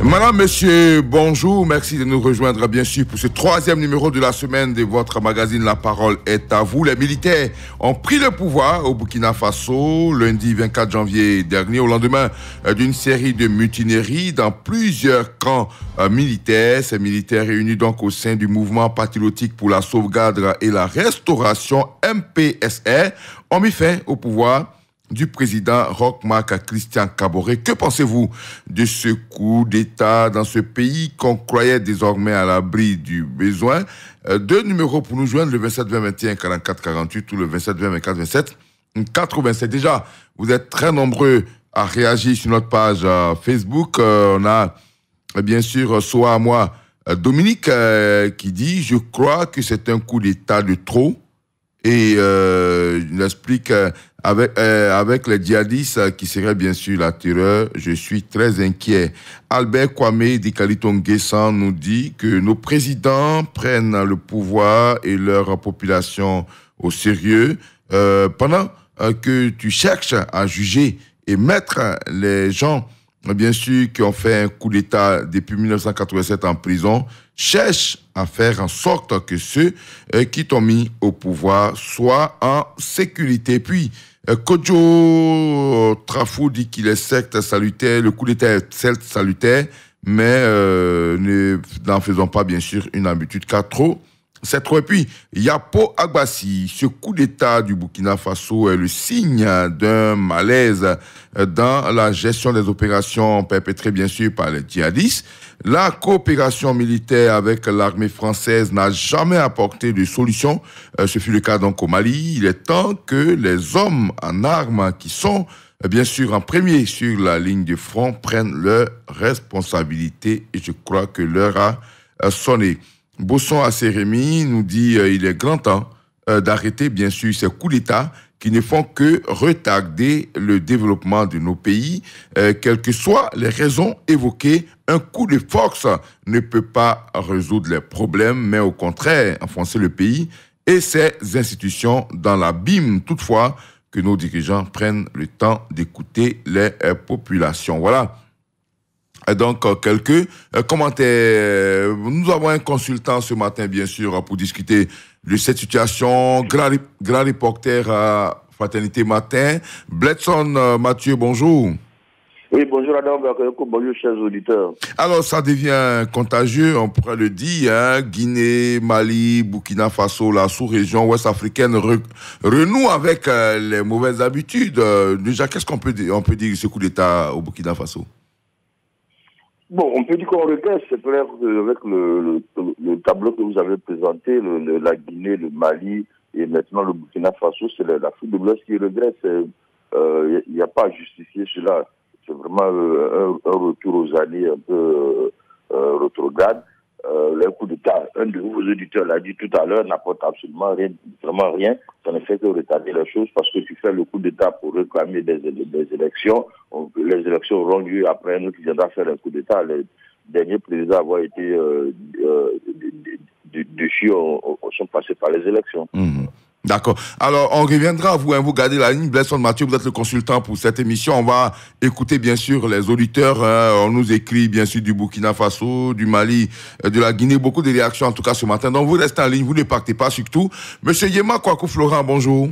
Madame, monsieur, bonjour. Merci de nous rejoindre, bien sûr, pour ce troisième numéro de la semaine de votre magazine La Parole est à vous. Les militaires ont pris le pouvoir au Burkina Faso lundi 24 janvier dernier, au lendemain d'une série de mutineries dans plusieurs camps militaires. Ces militaires réunis donc au sein du mouvement patriotique pour la sauvegarde et la restauration MPSR ont mis fin au pouvoir du président Roch-Marc Christian Kaboré. Que pensez-vous de ce coup d'État dans ce pays qu'on croyait désormais à l'abri du besoin? Deux numéros pour nous joindre, le 27 20 21 44 48 ou le 27 20 24 27 87. Déjà, vous êtes très nombreux à réagir sur notre page Facebook. On a bien sûr, soit à moi, Dominique qui dit « Je crois que c'est un coup d'État de trop ». Et il explique avec les djihadistes qui seraient bien sûr la terreur, je suis très inquiet. Albert Kwame Dikalitonguessan nous dit que nos présidents prennent le pouvoir et leur population au sérieux pendant que tu cherches à juger et mettre les gens, bien sûr, qui ont fait un coup d'État depuis 1987 en prison, cherche à faire en sorte que ceux qui t'ont mis au pouvoir soient en sécurité. Puis, Kodjo Trafou dit qu'il est certes salutaire, le coup d'État est certes salutaire, mais n'en faisons pas, bien sûr, une habitude, car trop, c'est trop. Et puis, Yapo Agbassi, ce coup d'État du Burkina Faso est le signe d'un malaise dans la gestion des opérations perpétrées, bien sûr, par les djihadistes. La coopération militaire avec l'armée française n'a jamais apporté de solution. Ce fut le cas donc au Mali. Il est temps que les hommes en armes qui sont, bien sûr, en premier sur la ligne de front prennent leurs responsabilités. Et je crois que l'heure a sonné. Bosson Assérémy nous dit il est grand temps d'arrêter, bien sûr, ces coups d'État qui ne font que retarder le développement de nos pays. Quelles que soient les raisons évoquées, un coup de force ne peut pas résoudre les problèmes, mais au contraire, enfoncer le pays et ses institutions dans l'abîme. Toutefois, que nos dirigeants prennent le temps d'écouter les populations. Voilà. Donc, quelques commentaires. Nous avons un consultant ce matin, bien sûr, pour discuter de cette situation. Grand reporter à Fraternité Matin. Bledson Mathieu, bonjour. Oui, bonjour Adam Bakayoko, bonjour chers auditeurs. Alors, ça devient contagieux, on pourrait le dire. Hein? Guinée, Mali, Burkina Faso, la sous-région ouest africaine renoue avec les mauvaises habitudes. Déjà, qu'est-ce qu'on peut dire, de ce coup d'État au Burkina Faso? Bon, on peut dire qu'on regrette, c'est clair, avec le tableau que vous avez présenté, la Guinée, le Mali et maintenant le Burkina Faso, c'est l'Afrique de l'Ouest qui regrette. Il n'y a pas à justifier cela. C'est vraiment un retour aux années un peu rétrograde. Le coup d'État, un de vos auditeurs l'a dit tout à l'heure, n'apporte absolument rien, vraiment rien. Ça ne fait que retarder les choses parce que tu fais le coup d'État pour réclamer des élections. Les élections auront lieu après un autre qui viendra faire un coup d'État. Les derniers présidents avoir été déchus sont passés par les élections. Mmh. D'accord. Alors, on reviendra à vous. Hein, vous gardez la ligne. Bledson Mathieu, vous êtes le consultant pour cette émission. On va écouter, bien sûr, les auditeurs. On nous écrit, bien sûr, du Burkina Faso, du Mali, de la Guinée. Beaucoup de réactions, en tout cas, ce matin. Donc, vous restez en ligne. Vous ne partez pas, surtout. Monsieur Yema Kwaku Florent, bonjour.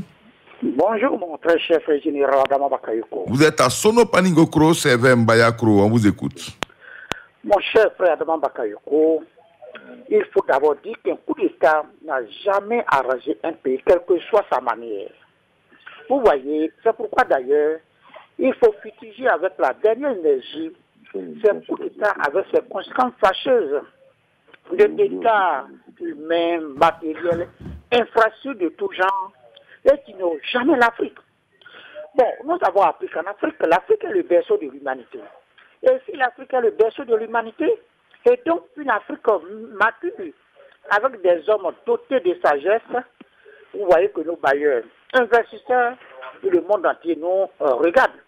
Bonjour, mon très chef général Adama Bakayoko. Vous êtes à Sono Paningokro, CV Mbayakro. On vous écoute. Mon cher frère Adama Bakayoko, il faut d'abord dire qu'un coup d'État n'a jamais arrangé un pays, quelle que soit sa manière. Vous voyez, c'est pourquoi d'ailleurs, il faut fustiger avec la dernière énergie ce coup d'État avec ses conséquences fâcheuses de dégâts humains, matériels, infrastructures de tout genre, et qui n'ont jamais l'Afrique. Bon, nous avons appris qu'en Afrique, l'Afrique est le berceau de l'humanité. Et si l'Afrique est le berceau de l'humanité, et donc une Afrique mature, avec des hommes dotés de sagesse, vous voyez que nos bailleurs, investisseurs et le monde entier nous regardent.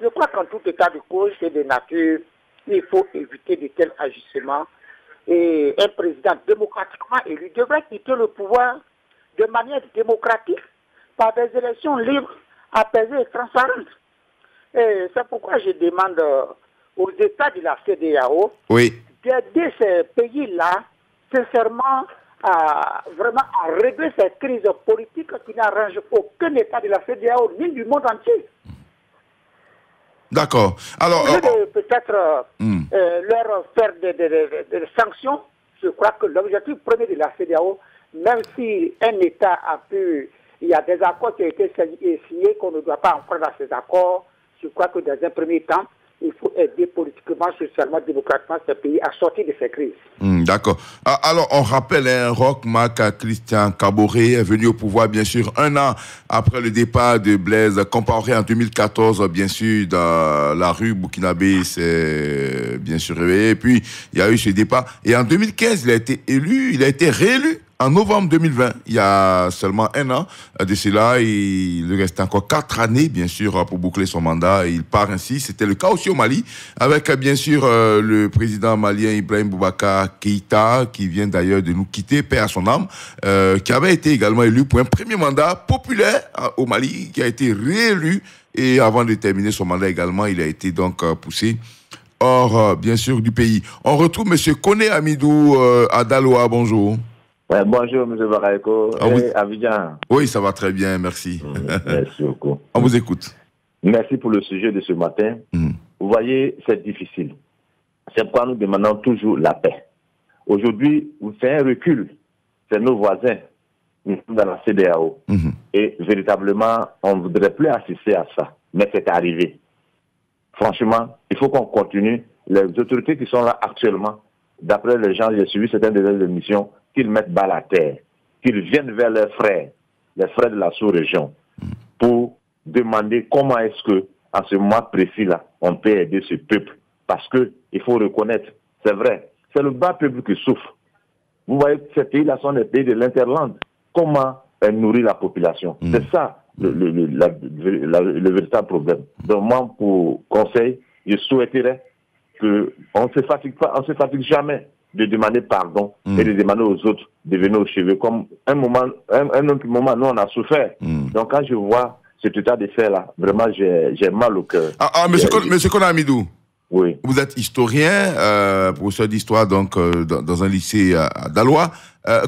Je crois qu'en tout état de cause et de nature, il faut éviter de tels agissements. Et un président démocratiquement élu devrait quitter le pouvoir de manière démocratique par des élections libres, apaisées et transparentes. Et c'est pourquoi je demande aux États de la CEDEAO d'aider ces pays-là, sincèrement, vraiment à régler cette crise politique qui n'arrange aucun État de la CEDEAO ni du monde entier. D'accord. Alors, peut-être leur faire des sanctions, je crois que l'objectif premier de la CEDEAO, même si un État il y a des accords qui ont été signés, qu'on ne doit pas enfreindre à ces accords, je crois que dans un premier temps, il faut aider politiquement, socialement, démocratiquement ce pays à sortir de ces crises. D'accord. Alors, on rappelle, Roch Marc Christian Kaboré est venu au pouvoir, bien sûr, 1 an après le départ de Blaise Compaoré en 2014, bien sûr, dans la rue burkinabé, c'est bien sûr réveillé. Et puis, il y a eu ce départ. Et en 2015, il a été réélu. En novembre 2020, il y a seulement 1 an de cela, il lui reste encore 4 années, bien sûr, pour boucler son mandat. Et il part ainsi. C'était le cas aussi au Mali, avec bien sûr le président malien Ibrahim Boubacar Keïta, qui vient d'ailleurs de nous quitter, paix à son âme, qui avait été également élu pour un premier mandat populaire au Mali, qui a été réélu. Et avant de terminer son mandat également, il a été donc poussé hors, bien sûr, du pays. On retrouve M. Koné Amidou à Daloa. Bonjour. Bonjour, M. Baraiko. Abidjan. Oui, ça va très bien, merci. Merci beaucoup. On vous écoute. Merci pour le sujet de ce matin. Vous voyez, c'est difficile. C'est pourquoi nous demandons toujours la paix. Aujourd'hui, vous faites un recul. C'est nos voisins. Nous sommes dans la CEDEAO. Et véritablement, on ne voudrait plus assister à ça. Mais c'est arrivé. Franchement, il faut qu'on continue. Les autorités qui sont là actuellement, d'après les gens, j'ai suivi certaines des émissions, qu'ils mettent bas à terre, qu'ils viennent vers leurs frères, les frères de la sous-région, pour demander comment est-ce que, en ce moment précis-là, on peut aider ce peuple. Parce que il faut reconnaître, c'est vrai, c'est le bas peuple qui souffre. Vous voyez, ces pays-là sont des pays de l'interland. Comment nourrir la population? C'est ça le véritable problème. Donc moi, pour conseil, je souhaiterais qu'on ne se fatigue pas, on ne se fatigue jamais de demander pardon et de demander aux autres de venir aux cheveux. Comme un autre moment, nous, on a souffert. Donc, quand je vois cet état de fait-là, vraiment, j'ai mal au cœur. Monsieur Koné Amidou, oui. Vous êtes historien, professeur d'histoire donc, dans un lycée à Daloa.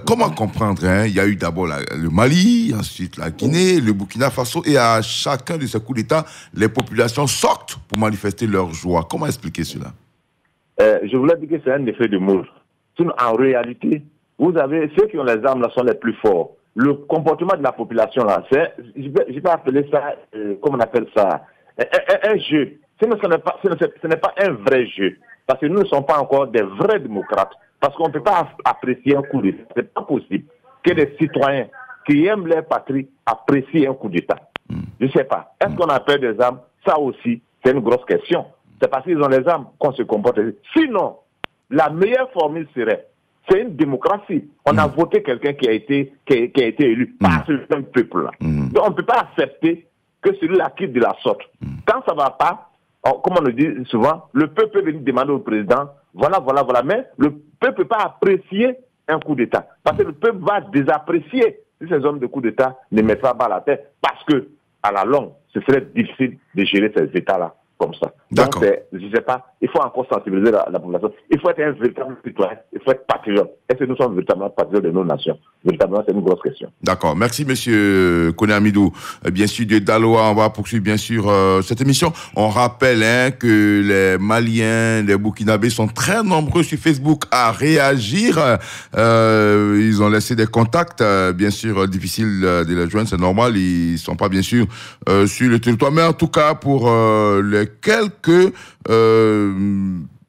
Comment comprendre il y a eu d'abord le Mali, ensuite la Guinée, le Burkina Faso, et à chacun de ces coups d'État, les populations sortent pour manifester leur joie. Comment expliquer cela? Je voulais dire que c'est un effet de moule. En réalité, vous avez ceux qui ont les armes là sont les plus forts. Le comportement de la population là, je vais appeler ça, comment on appelle ça, un jeu. Ce n'est pas un vrai jeu. Parce que nous ne sommes pas encore des vrais démocrates. Parce qu'on ne peut pas apprécier un coup d'État. Ce n'est pas possible que des citoyens qui aiment leur patrie apprécient un coup d'État. Je ne sais pas. Est-ce qu'on a peur des armes? Ça aussi, c'est une grosse question. C'est parce qu'ils ont les armes qu'on se comporte. Sinon, la meilleure formule serait, c'est une démocratie. On a voté quelqu'un qui a été élu par ce peuple-là. Donc on ne peut pas accepter que celui-là quitte de la sorte. Quand ça ne va pas, comme on le dit souvent, le peuple peut venir demander au président, voilà, mais le peuple ne peut pas apprécier un coup d'État. Parce que le peuple va désapprécier si ces hommes de coup d'État ne mettent pas bas la tête. Parce que, à la longue, ce serait difficile de gérer ces États-là comme ça. Donc, je ne sais pas, il faut encore sensibiliser la population. Il faut être un véritable citoyen, il faut être patriote. Est-ce que nous sommes véritablement patriotes de nos nations? Véritablement, c'est une grosse question. D'accord. Merci, monsieur Koné Amidou. Bien sûr, de Daloa, on va poursuivre, bien sûr, cette émission. On rappelle que les Maliens, les Burkinabés sont très nombreux sur Facebook à réagir. Ils ont laissé des contacts, bien sûr, difficiles de les joindre, c'est normal. Ils ne sont pas, bien sûr, sur le territoire. Mais en tout cas, pour les quelques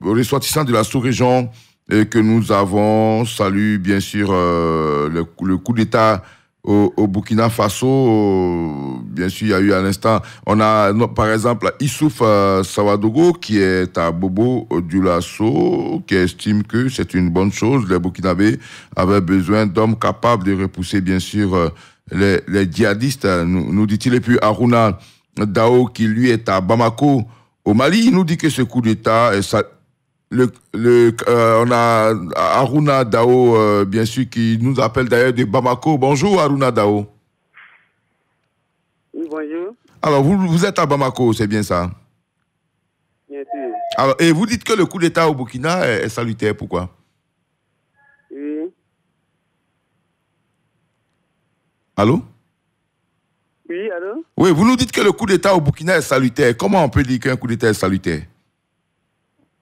ressortissants de la sous-région que nous avons, salue bien sûr le coup d'État au Burkina Faso. Bien sûr, il y a eu à l'instant, on a par exemple Issouf Sawadogo qui est à Bobo Dioulasso, qui estime que c'est une bonne chose. Les Burkinabés avaient besoin d'hommes capables de repousser bien sûr les djihadistes, nous dit-il. Et puis Aruna Dao, qui lui est à Bamako, au Mali, il nous dit que ce coup d'État, on a Aruna Dao, bien sûr, qui nous appelle d'ailleurs de Bamako. Bonjour Aruna Dao. Oui, bonjour. Alors, vous êtes à Bamako, c'est bien ça? Bien sûr. Alors, et vous dites que le coup d'État au Burkina est salutaire, pourquoi? Oui. Allô? Oui, allô? Oui, vous nous dites que le coup d'État au Burkina est salutaire. Comment on peut dire qu'un coup d'État est salutaire?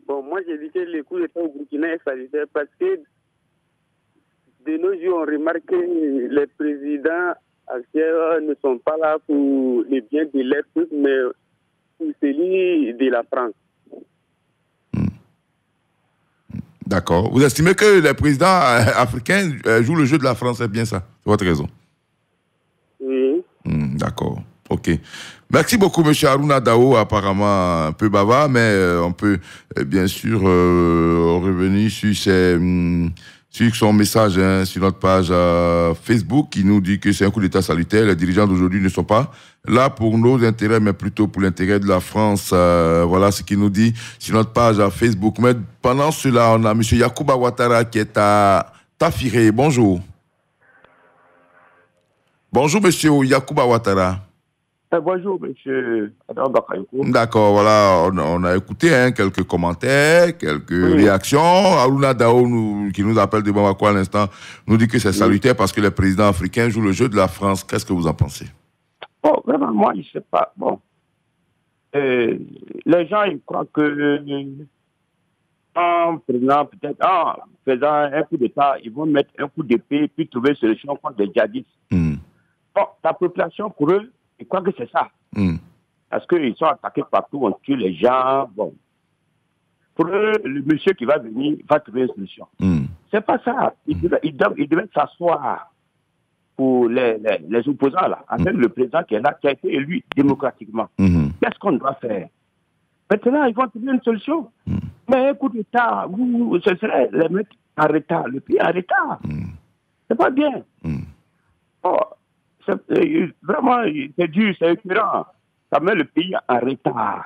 Bon, moi, j'ai dit que le coup d'État au Burkina est salutaire parce que de nos jours, on remarque que les présidents actuels ne sont pas là pour le bien de leur peuple, mais pour celui de la France. D'accord. Vous estimez que les présidents africains jouent le jeu de la France, c'est bien ça? C'est votre raison? Oui. D'accord. OK. Merci beaucoup, M. Haruna Dao, apparemment un peu bavard, mais on peut bien sûr revenir sur son message sur notre page Facebook qui nous dit que c'est un coup d'État salutaire. Les dirigeants d'aujourd'hui ne sont pas là pour nos intérêts, mais plutôt pour l'intérêt de la France. Voilà ce qu'il nous dit sur notre page Facebook. Mais pendant cela, on a M. Yacouba Ouattara qui est à Tafiré. Bonjour. Bonjour, M. Yacouba Ouattara. Bonjour, monsieur Adam Bakayoko. D'accord, voilà, on a écouté quelques commentaires, quelques réactions. Haruna Dao, qui nous appelle de Bamako à l'instant, nous dit que c'est salutaire parce que les présidents africains jouent le jeu de la France. Qu'est-ce que vous en pensez? Bon, vraiment, moi, je ne sais pas. Bon, les gens, ils croient que en prenant peut-être, en faisant un coup d'État, ils vont mettre un coup d'épée puis trouver une solution contre des djihadistes. Bon, la population, pour eux, ils croient que c'est ça. Parce qu'ils sont attaqués partout, on tue les gens. Bon. Pour eux, le monsieur qui va venir va trouver une solution. C'est pas ça. Il devait s'asseoir pour les opposants, là, avec le président qui est là, qui a été élu démocratiquement. Qu'est-ce qu'on doit faire? Maintenant, ils vont trouver une solution. Mais un coup d'État, ce serait les mettre en retard, le pays en retard. C'est pas bien. Oh, vraiment, c'est dur, c'est écœurant. Ça met le pays en retard.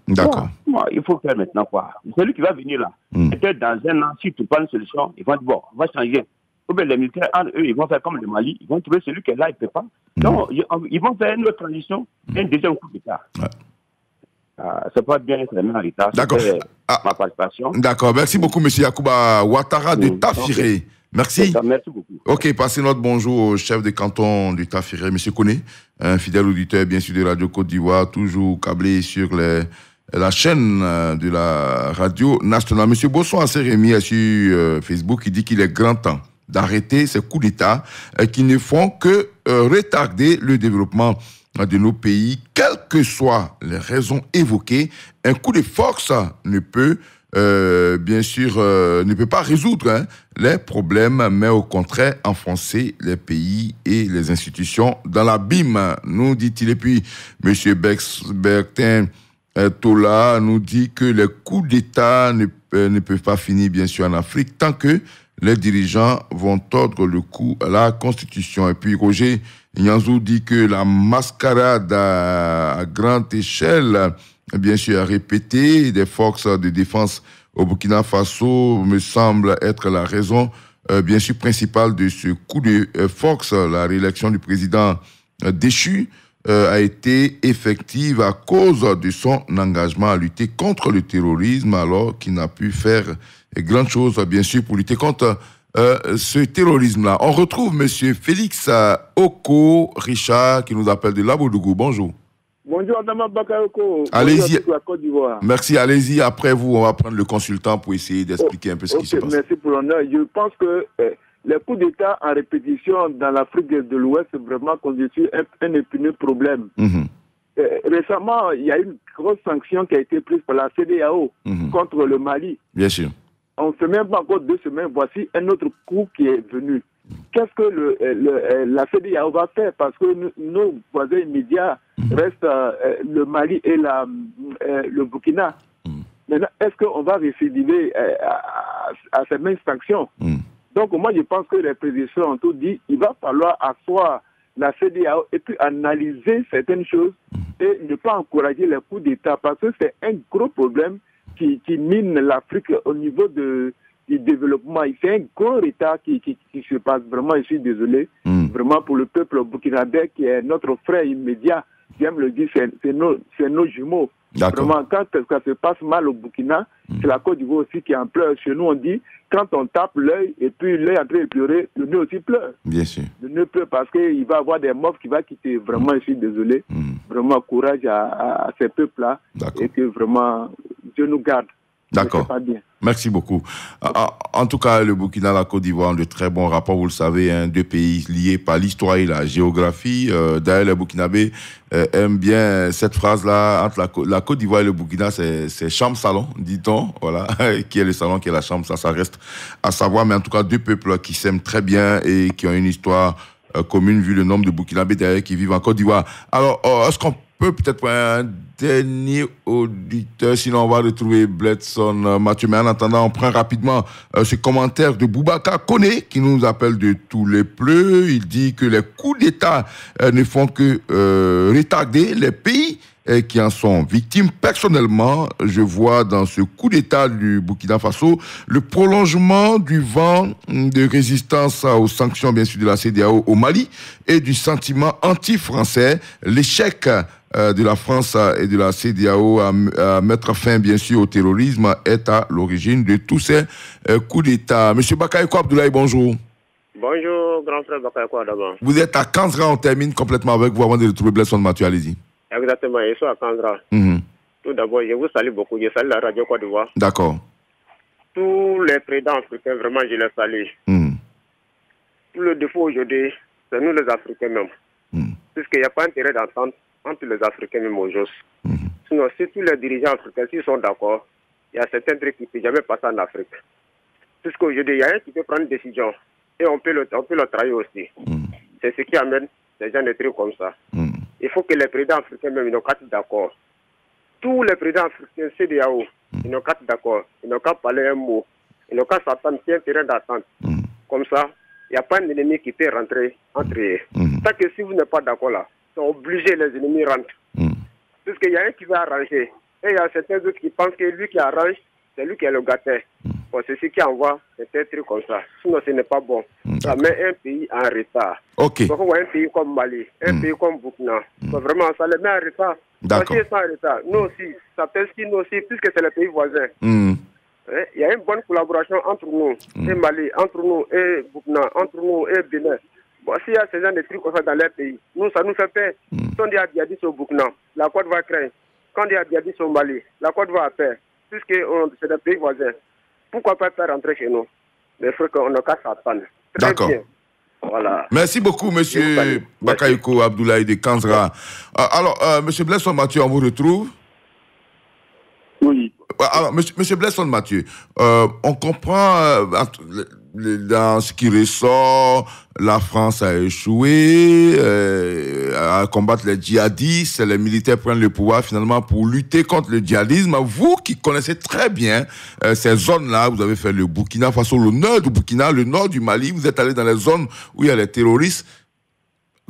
D'accord. Moi, il faut faire maintenant quoi. Celui qui va venir là, peut-être dans un an, si tu prends une solution, ils vont dire bon, on va changer. Ou bien les militaires, eux, ils vont faire comme le Mali, ils vont trouver celui qui est là, il ne peut pas. Donc, ils vont faire une autre transition, un deuxième coup d'État. C'est pas bien être les mains en retard. D'accord. Ma participation. D'accord. Merci beaucoup, M. Yacouba Ouattara de Tafiré. Okay. Merci. Merci beaucoup. Ok, passez notre bonjour au chef de canton du Tafiré, M. Koné, un fidèle auditeur, bien sûr, de Radio Côte d'Ivoire, toujours câblé sur la chaîne de la radio nationale. M. Bosson a Sérémy sur Facebook, il dit qu'il est grand temps d'arrêter ces coups d'État qui ne font que retarder le développement de nos pays, quelles que soient les raisons évoquées. Un coup de force ne peut bien sûr, ne peut pas résoudre les problèmes, mais au contraire enfoncer les pays et les institutions dans l'abîme, nous dit-il. Et puis, M. Bertin Tola nous dit que les coups d'État ne peuvent pas finir, bien sûr, en Afrique, tant que les dirigeants vont tordre le cou à la Constitution. Et puis, Roger Nyanzou dit que la mascarade à grande échelle, bien sûr, à répéter des forces de défense au Burkina Faso me semble être la raison, bien sûr, principale de ce coup de force. La réélection du président déchu a été effective à cause de son engagement à lutter contre le terrorisme, alors qu'il n'a pu faire grandes choses, bien sûr, pour lutter contre ce terrorisme-là. On retrouve M. Félix Oko Richard, qui nous appelle de Labodougou. Bonjour. Bonjour, Adama Bakayoko. Allez-y. Bonjour, merci, allez-y. Après vous, on va prendre le consultant pour essayer d'expliquer un peu ce qui se passe. Merci pour l'honneur. Je pense que les coups d'État en répétition dans l'Afrique de l'Ouest vraiment constituent un épineux problème. Récemment, il y a une grosse sanction qui a été prise par la CEDEAO contre le Mali. Bien sûr. On ne fait même pas encore 2 semaines. Voici un autre coup qui est venu. Qu'est-ce que la CEDEAO va faire? Parce que nos voisins immédiats restent le Mali et le Burkina. Maintenant, est-ce qu'on va récidiver à ces mêmes sanctions? Donc, moi, je pense que les présidents ont tout dit. Il va falloir asseoir la CEDEAO et puis analyser certaines choses et ne pas encourager les coups d'État parce que c'est un gros problème qui mine l'Afrique au niveau du développement. C'est un gros retard qui se passe. Vraiment, je suis désolé. Vraiment pour le peuple burkinabé qui est notre frère immédiat. J'aime le dire, c'est nos jumeaux. Vraiment, quand ça se passe mal au Burkina, c'est la Côte d'Ivoire aussi qui en pleure. Chez nous, on dit, quand on tape l'œil et puis l'œil est en train de pleurer, le nez aussi pleure. Bien sûr. Le nez pleure parce qu'il va avoir des morts qui vont quitter. Vraiment, je suis désolé. Vraiment, courage à ces peuples-là. Et que vraiment, Dieu nous garde. D'accord. Pas bien. Merci beaucoup. En tout cas, le Burkina et la Côte d'Ivoire ont de très bons rapports, vous le savez, hein, deux pays liés par l'histoire et la géographie. D'ailleurs, les Burkinabés aiment bien cette phrase-là, entre la Côte d'Ivoire et le Burkina, c'est chambre-salon, dit-on, voilà, qui est le salon, qui est la chambre, ça reste à savoir, mais en tout cas, deux peuples qui s'aiment très bien et qui ont une histoire commune, vu le nombre de Burkinabés d'ailleurs qui vivent en Côte d'Ivoire. Alors, est-ce qu'on peut peut-être prendre un dernier auditeur, sinon on va retrouver Bledson Mathieu. Mais en attendant, on prend rapidement ce commentaire de Boubacar Koné qui nous appelle de tous les pleux. Il dit que les coups d'État ne font que retarder les pays qui en sont victimes. Personnellement, je vois dans ce coup d'État du Burkina Faso le prolongement du vent de résistance aux sanctions, bien sûr, de la CEDEAO au Mali et du sentiment anti-français, l'échec de la France et de la CEDEAO à mettre fin, bien sûr, au terrorisme est à l'origine de tous ces coups d'État. Monsieur Bakayoko Abdoulaye, bonjour. Bonjour, grand frère Bakayoko d'abord. Vous êtes à Kanzra, on termine complètement avec vous avant de retrouver Bledson Mathieu, allez-y. Exactement, je suis à Kanzra. Tout d'abord, je vous salue beaucoup, je salue la radio Côte d'Ivoire. D'accord. Tous les présidents africains, vraiment, je les salue. Tout le défaut aujourd'hui, c'est nous les Africains même. Puisqu'il n'y a pas intérêt d'entente entre les Africains même aujourd'hui. Sinon, si tous les dirigeants africains s'ils sont d'accord, il y a certains trucs qui ne peuvent jamais passer en Afrique. Puisqu'aujourd'hui, il y a un qui peut prendre une décision et on peut le travailler aussi. C'est ce qui amène les gens des trucs comme ça. Il faut que les présidents africains même, ils n'ont qu'à être d'accord. Tous les présidents africains, CEDEAO, ils n'ont qu'à être d'accord. Ils n'ont qu'à parler un mot. Ils n'ont qu'à s'attendre, qu'il y ait un terrain d'attente. Comme ça, il n'y a pas un ennemi qui peut rentrer entre eux. Tant que si vous n'êtes pas d'accord là, c'est obligé les ennemis rentrent. Puisqu'il y a un qui va arranger. Et il y a certains autres qui pensent que lui qui arrange, c'est lui qui est le gâteur. Bon, c'est ce qui envoie des trucs comme ça. Sinon, ce n'est pas bon. Ça met un pays en retard. Ok. Donc, on voit un pays comme Mali, un pays comme Burkina. Donc, vraiment, ça les met en retard. D'accord. Parce qu'ils sont en retard. Nous aussi, ça pèse qui nous aussi, puisque c'est les pays voisins. Il y a une bonne collaboration entre nous et Mali, entre nous et Burkina, entre nous et Bénin. Bon, s'il y a ce genre de trucs comme ça dans les pays, nous, ça nous fait peur. Si on dit à Diadis au Burkina, la Côte va craindre. Quand on dit à Diadis au Mali, la Côte va peur. Puisque c'est des pays voisins. Pourquoi pas faire rentrer chez nous? Mais il faut qu'on n'a qu'à s'attendre. D'accord. Bien. Voilà. Merci beaucoup, monsieur Bakayoko Abdoulaye de Kanzra. Alors, monsieur Bledson Mathieu, on vous retrouve? Oui. Alors, monsieur Bledson Mathieu, on comprend dans ce qui ressort, la France a échoué à combattre les djihadistes, les militaires prennent le pouvoir finalement pour lutter contre le djihadisme. Vous qui connaissez très bien ces zones-là, vous avez fait le Burkina Faso, le nord du Burkina, le nord du Mali, vous êtes allé dans les zones où il y a les terroristes.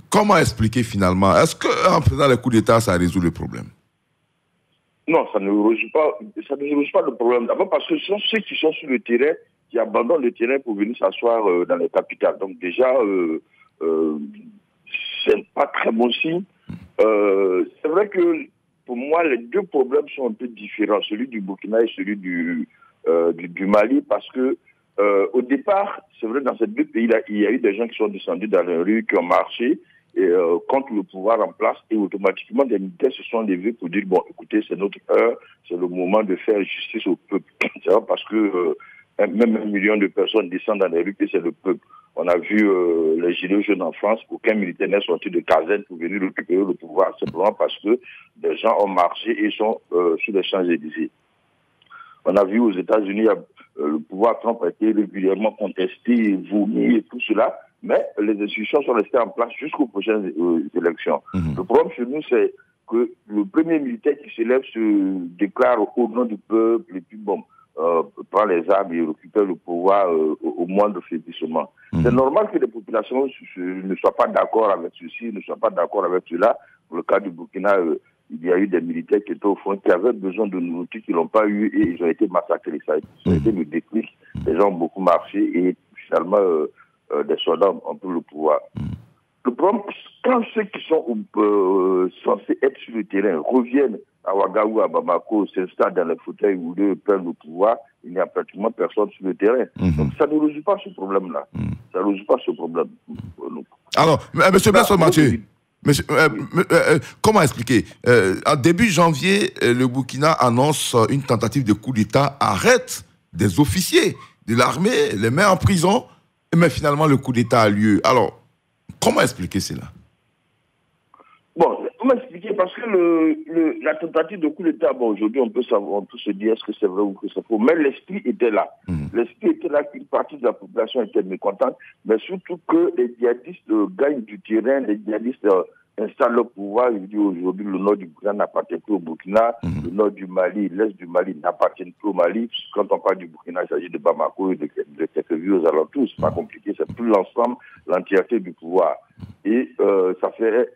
Comment expliquer finalement? Est-ce qu'en faisant les coups d'État, ça résout le problème? Non, ça ne résout pas le problème. D'abord parce que ce sont ceux qui sont sur le terrain qui abandonnent le terrain pour venir s'asseoir dans les capitales. Donc déjà, c'est pas très bon signe. C'est vrai que pour moi, les deux problèmes sont un peu différents, celui du Burkina et celui du Mali, parce que au départ, c'est vrai, dans ces deux pays-là, il y a eu des gens qui sont descendus dans les rues, qui ont marché contre le pouvoir en place, et automatiquement des militaires se sont levés pour dire, bon, écoutez, c'est notre heure, c'est le moment de faire justice au peuple. C'est vrai, parce que même 1 million de personnes descendent dans les rues, et c'est le peuple. On a vu les gilets jaunes en France, aucun militaire n'est sorti de caserne pour venir récupérer le pouvoir, simplement parce que des gens ont marché et sont sur les Champs-Élysées. On a vu aux États-Unis, le pouvoir Trump a été régulièrement contesté, vomi et tout cela, mais les institutions sont restées en place jusqu'aux prochaines élections. Le problème chez nous, c'est que le premier militaire qui se lève se déclare au nom du peuple et puis bon, prend les armes et récupère le pouvoir au moindre faiblissement. C'est normal que les populations ne soient pas d'accord avec ceci, ne soient pas d'accord avec cela. Pour le cas du Burkina, il y a eu des militaires qui étaient au front, qui avaient besoin de nourriture, qui ne l'ont pas eu et ils ont été massacrés. Ça a été le déclic. Les gens ont beaucoup marché et finalement, des soldats ont pris le pouvoir. Le problème, quand ceux qui sont censés être sur le terrain reviennent à Ouaga ou à Bamako s'installent dans les fauteuils ou deux prennent le pouvoir, il n'y a pratiquement personne sur le terrain. Donc ça ne résout pas ce problème-là. Ça ne résout pas ce problème. Alors, M. Blason Mathieu, comment expliquer en début janvier, le Burkina annonce une tentative de coup d'État, arrête des officiers de l'armée, les met en prison, mais finalement le coup d'État a lieu. Alors, comment expliquer cela? Bon, comment expliquer? Parce que la tentative de coup d'État, bon, aujourd'hui, on peut se dire est-ce que c'est vrai ou que c'est faux, mais l'esprit était là. L'esprit était là qu'une partie de la population était mécontente, mais surtout que les djihadistes gagnent du terrain, les djihadistes installent le pouvoir. Je dis aujourd'hui, le nord du Burkina n'appartient plus au Burkina, le nord du Mali, l'est du Mali n'appartient plus au Mali. Quand on parle du Burkina, il s'agit de Bamako et de quelques villes aux alentours. C'est pas compliqué, c'est plus l'ensemble, l'entièreté du pouvoir. Et ça fait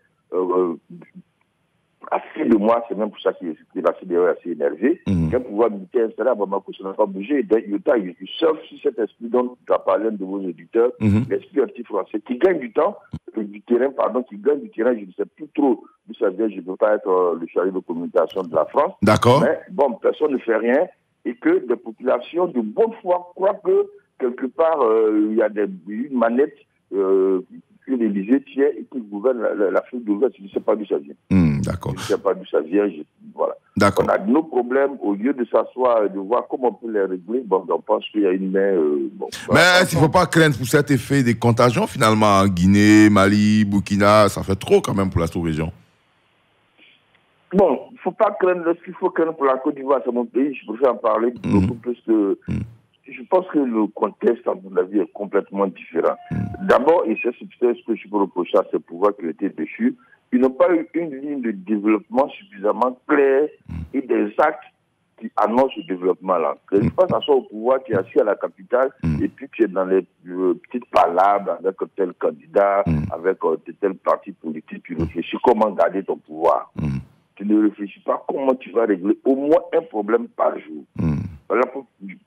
assez de mois, c'est même pour ça qu'il est assez énervé. Qu'un pouvoir militaire installé à Bamako, ça n'a pas bougé. Il surfe sur cet esprit dont tu as parlé de vos auditeurs, l'esprit anti-français, qui gagne du temps, du terrain, qui gagne du terrain, je ne sais plus trop d'où ça vient, je ne veux pas être le chargé de communication de la France. D'accord. Mais bon, personne ne fait rien, et que des populations de bonne foi croient que quelque part, il y a une manette que l'Élysée tient et qui gouverne l'Afrique de l'Ouest. Je ne sais pas d'où ça vient. D'accord. Je ne sais pas d'où ça vient. Voilà. D'accord. On a nos problèmes, au lieu de s'asseoir et de voir comment on peut les régler, bon, on pense qu'il y a une main... mais il ne faut pas craindre pour cet effet des contagions, finalement, Guinée, Mali, Burkina, ça fait trop quand même pour la sous-région. Bon, il ne faut pas craindre. Ce qu'il faut craindre pour la Côte d'Ivoire, c'est mon pays, je préfère en parler beaucoup plus que... Je pense que le contexte, à mon avis, est complètement différent. D'abord, et c'est ce que je peux reprocher à ce pouvoir qui a été déchu, ils n'ont pas eu une ligne de développement suffisamment claire et des actes qui annoncent ce développement-là. Je pense à ça au pouvoir qui est assis à la capitale et puis qui est dans les petites palabres avec tel candidat, avec tel parti politique, tu réfléchis comment garder ton pouvoir. Tu ne réfléchis pas comment tu vas régler au moins un problème par jour.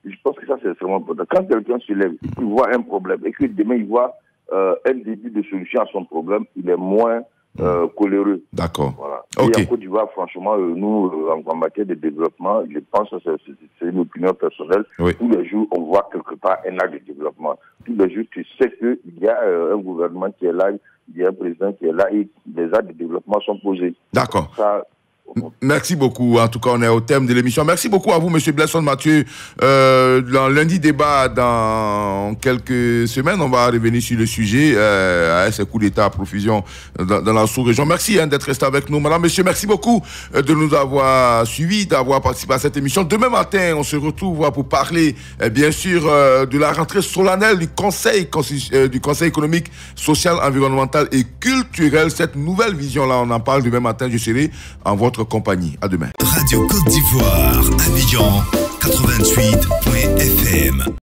Je pense que ça, c'est extrêmement important. Quand quelqu'un se lève, il voit un problème et que demain, il voit un début de solution à son problème, il est moins coléreux. D'accord. Voilà. Okay. Et en Côte d'Ivoire, franchement, nous, en matière de développement, je pense que c'est une opinion personnelle. Oui. Tous les jours, on voit quelque part un acte de développement. Tous les jours, tu sais qu'il y a un gouvernement qui est là, il y a un président qui est là et des actes de développement sont posés. D'accord. Merci beaucoup. En tout cas, on est au thème de l'émission. Merci beaucoup à vous, M. Blason Mathieu. Dans lundi débat, dans quelques semaines, on va revenir sur le sujet à ces coups d'État à profusion dans la sous-région. Merci d'être resté avec nous. Madame, monsieur, merci beaucoup de nous avoir suivis, d'avoir participé à cette émission. Demain matin, on se retrouve pour parler, bien sûr, de la rentrée solennelle du Conseil économique, social, environnemental et culturel. Cette nouvelle vision-là, on en parle demain matin. Je serai en votre compagnie. À demain. Radio Côte d'Ivoire, Abidjan 88.fm.